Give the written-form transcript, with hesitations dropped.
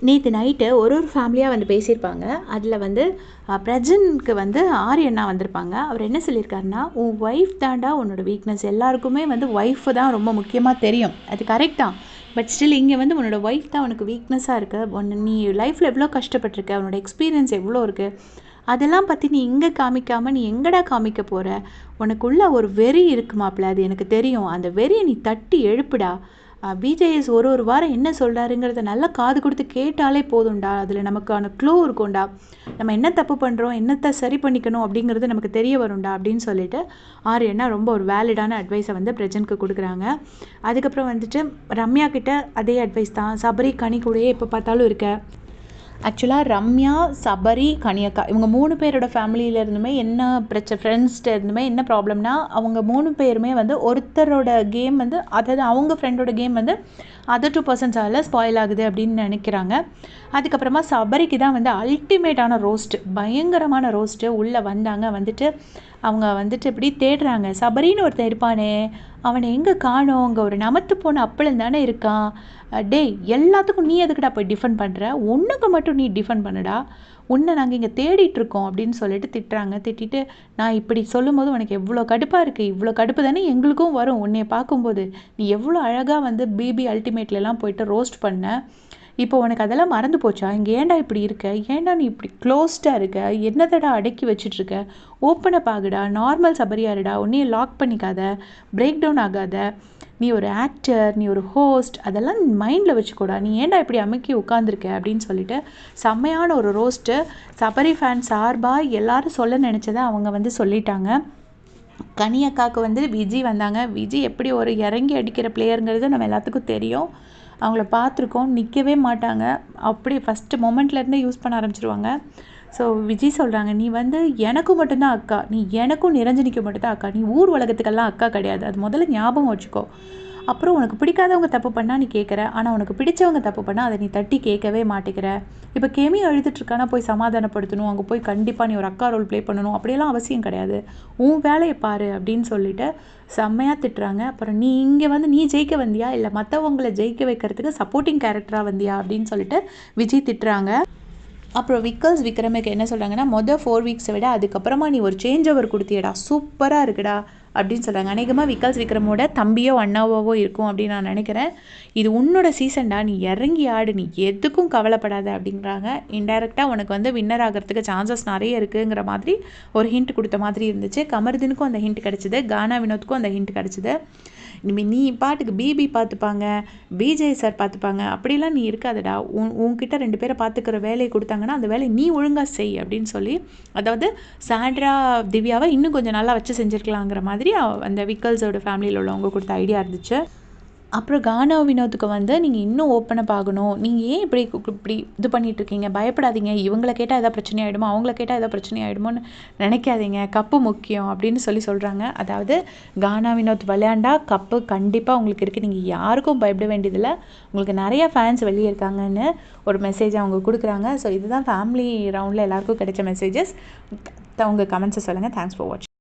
நேற்று நைட்டு ஒரு ஃபேமிலியாக வந்து பேசியிருப்பாங்க. அதில் வந்து பிரஜனுக்கு வந்து ஆரியண்ணா வந்திருப்பாங்க. அவர் என்ன சொல்லியிருக்காருன்னா, உன் ஒய்ஃப் தாண்டா உன்னோட வீக்னஸ். எல்லாருக்குமே வந்து ஒய்ஃபு தான் ரொம்ப முக்கியமாக தெரியும், அது கரெக்ட் தான். பட் ஸ்டில் இங்கே வந்து உன்னோட ஒய்ஃப் தான் உனக்கு வீக்னஸாக இருக்குது. நீ லைஃப்பில் எவ்வளோ கஷ்டப்பட்டிருக்க, உன்னோட எக்ஸ்பீரியன்ஸ் எவ்வளோ இருக்குது, அதெல்லாம் பற்றி நீ இங்கே காமிக்காமல் நீ எங்கடா காமிக்க போகிற? உனக்குள்ள ஒரு வெறி இருக்கு மாப்பிள்ள, அது எனக்கு தெரியும். அந்த வெறியை நீ தட்டி எழுப்புடா. பிஜேஎஸ் ஒரு வாரம் என்ன சொல்கிறாருங்கிறத நல்லா காது கொடுத்து கேட்டாலே போதும்டா. அதில் நமக்கான க்ளூ இருக்கும்டா. நம்ம என்ன தப்பு பண்ணுறோம், என்னத்தை சரி பண்ணிக்கணும் அப்படிங்கிறது நமக்கு தெரிய வரும்டா அப்படின்னு சொல்லிட்டு ஆரியண்ணா ரொம்ப ஒரு வேலிடான அட்வைஸை வந்து பிரஜனுக்கு கொடுக்குறாங்க. அதுக்கப்புறம் வந்துட்டு ரம்யா கிட்ட அதே அட்வைஸ் தான். சபரி கனி கூடயே எப்போ பார்த்தாலும் இருக்க. ஆக்சுவலாக ரம்யா, சபரி, கனியக்கா இவங்க 3 பேரோட ஃபேமிலியிலேருந்துமே என்ன பிரச்சனை, ஃப்ரெண்ட்ஸ்கிட்ட இருந்துமே என்ன ப்ராப்ளம்னா, அவங்க 3 பேருமே வந்து ஒருத்தரோட கேம் வந்து, அதாவது அவங்க ஃப்ரெண்டோட கேம் வந்து அதர் 2 பர்சன்ஸால் ஸ்பாயில் ஆகுது அப்படின்னு நினைக்கிறாங்க. அதுக்கப்புறமா சபரிக்கு தான் வந்து அல்டிமேட்டான ரோஸ்ட்டு, பயங்கரமான ரோஸ்ட்டு. உள்ளே வந்தாங்க, வந்துட்டு அவங்க வந்துட்டு இப்படி தேடுறாங்க. சபரின்னு ஒருத்தன் இருப்பானே, அவனை எங்கே காணோம், அங்கே ஒரு நமத்து போன அப்பளம் தானே இருக்கான். டேய், எல்லாத்துக்கும் நீ எதுக்குடா போய் டிஃபெண்ட் பண்ணுற, ஒன்றுக்கு மட்டும் நீ டிஃபெண்ட் பண்ணுடா, உன்னை நாங்கள் இங்கே தேடிட்டுருக்கோம் அப்படின்னு சொல்லிட்டு திட்டுறாங்க. திட்டிட்டு, நான் இப்படி சொல்லும்போது உனக்கு எவ்வளோ கடுப்பாக இருக்குது, இவ்வளோ கடுப்பு தானே எங்களுக்கும் வரும் உன்னைய பார்க்கும்போது. நீ எவ்வளோ அழகாக வந்து பிபி அல்டிமேட்லலாம் போயிட்டு ரோஸ்ட் பண்ண, இப்போ உனக்கு அதெல்லாம் மறந்து போச்சா? இங்கே ஏன்டா இப்படி இருக்க, ஏன்டா நீ இப்படி க்ளோஸ்டாக இருக்க, என்னதடா அடக்கி வச்சிட்ருக்க, ஓப்பனப் ஆகுடா, நார்மல் சபரியாருடா, உன்னையே லாக் பண்ணிக்காத, பிரேக் டவுன் ஆகாத, நீ ஒரு ஆக்டர், நீ ஒரு ஹோஸ்ட், அதெல்லாம் மைண்டில் வச்சுக்கூடா, நீ ஏன்டா இப்படி அமைக்கி உட்காந்துருக்க அப்படின்னு சொல்லிட்டு செம்மையான ஒரு ரோஸ்ட்டு. சபரி ஃபேன் சார்பாக எல்லாரும் சொல்ல நினச்சதை அவங்க வந்து சொல்லிட்டாங்க. கனியக்காவுக்கு வந்து விஜி வந்தாங்க. விஜி எப்படி ஒரு இறங்கி அடிக்கிற பிளேயருங்கிறது நம்ம எல்லாத்துக்கும் தெரியும். அவங்கள பார்த்துருக்கோம், நிற்கவே மாட்டாங்க. அப்படி ஃபஸ்ட்டு மொமெண்ட்லேருந்தே யூஸ் பண்ண ஆரம்பிச்சிருவாங்க. ஸோ விஜய் சொல்கிறாங்க, நீ வந்து எனக்கும் மட்டும்தான் அக்கா, நீ எனக்கும் நிரஞ்சனிக்கு மட்டும்தான் அக்கா, நீ ஊர் உலகத்துக்கெல்லாம் அக்கா கிடையாது, அது முதல்ல ஞாபகம் வச்சுக்கோ. அப்புறம் உனக்கு பிடிக்காதவங்க தப்பு பண்ணால் நீ கேட்குற, ஆனால் உனக்கு பிடிச்சவங்க தப்பு பண்ணால் அதை நீ தட்டி கேட்கவே மாட்டேங்கிற. இப்போ கெமி அழுதுட்டுருக்கானா போய் சமாதானப்படுத்தணும், அங்கே போய் கண்டிப்பாக நீ ஒரு அக்கா ரோல் ப்ளே பண்ணணும், அப்படியெல்லாம் அவசியம் கிடையாது, உன் வேலையை பாரு அப்படின்னு சொல்லிட்டு செம்மையாக திட்டுறாங்க. அப்புறம் நீ இங்கே வந்து நீ ஜெயிக்க வந்தியா, இல்லை மற்றவங்களை ஜெயிக்க வைக்கிறதுக்கு சப்போர்ட்டிங் கேரக்டராக வந்தியா அப்படின்னு சொல்லிட்டு விஜய் திட்டுறாங்க. அப்புறம் விக்ரமுக்கு என்ன சொல்கிறாங்கன்னா, 4 வீக்ஸை விட அதுக்கப்புறமா நீ ஒரு சேஞ்ச் ஓவர் கொடுத்தியடா, சூப்பராக இருக்குடா அப்படின்னு சொல்கிறாங்க. அநேகமாக விக்ரமோட தம்பியோ அண்ணாவோ இருக்கும் அப்படின்னு நான் நினைக்கிறேன். இது உன்னோட சீசன்டா, நீ இறங்கி ஆடு, நீ எதுக்கும் கவலைப்படாத அப்படிங்கிறாங்க. இன்டைரக்டாக உனக்கு வந்து வின்னர் ஆகிறதுக்கு சான்சஸ் நிறைய இருக்குங்கிற மாதிரி ஒரு ஹிண்ட் கொடுத்த மாதிரி இருந்துச்சு. கமருதீனுக்கும் அந்த ஹிண்ட் கிடச்சிது, கானா வினோத்துக்கும் அந்த ஹிண்ட் கிடச்சிது. இனிமேல் நீ பாட்டுக்கு பிபி பார்த்துப்பாங்க, விஜய் சார் பார்த்துப்பாங்க, அப்படிலாம் நீ இருக்காதடா, உன்கிட்ட 2 பேரை பார்த்துக்கிற வேலையை கொடுத்தாங்கன்னா அந்த வேலையை நீ ஒழுங்காக செய் அப்படின்னு சொல்லி, அதாவது சாண்ட்ரா திவ்யாவை இன்னும் கொஞ்சம் நல்லா வச்சு செஞ்சுருக்கலாங்கிற மாதிரி அந்த விக்கல்ஸோட ஃபேமிலியில் உள்ளவங்க கொடுத்த ஐடியா இருந்துச்சு. அப்புறம் கானா வினோத்துக்கு வந்து நீங்கள் இன்னும் ஓப்பனப் ஆகணும், நீங்கள் ஏன் இப்படி இது பண்ணிகிட்ருக்கீங்க, பயப்படாதீங்க, இவங்கள கேட்டால் எதாவது பிரச்சனை ஆகிடுமோ, அவங்கள கேட்டால் எதாவது பிரச்சனை ஆகிடுமோன்னு நினைக்காதீங்க, கப்பு முக்கியம் அப்படின்னு சொல்கிறாங்க. அதாவது கானா வினோத் விளையாண்டா கப்பு கண்டிப்பாக உங்களுக்கு இருக்குது, நீங்கள் யாருக்கும் பயப்பட வேண்டியதில்லை, உங்களுக்கு நிறைய ஃபேன்ஸ் வெளியே இருக்காங்கன்னு ஒரு மெசேஜ் அவங்க கொடுக்குறாங்க. ஸோ இதுதான் ஃபேமிலி ரவுண்டில் எல்லாருக்கும் கிடைச்ச மெசேஜஸ். உங்கள் கமெண்ட்ஸை சொல்லுங்கள். தேங்க்ஸ் ஃபார் வாட்சிங்.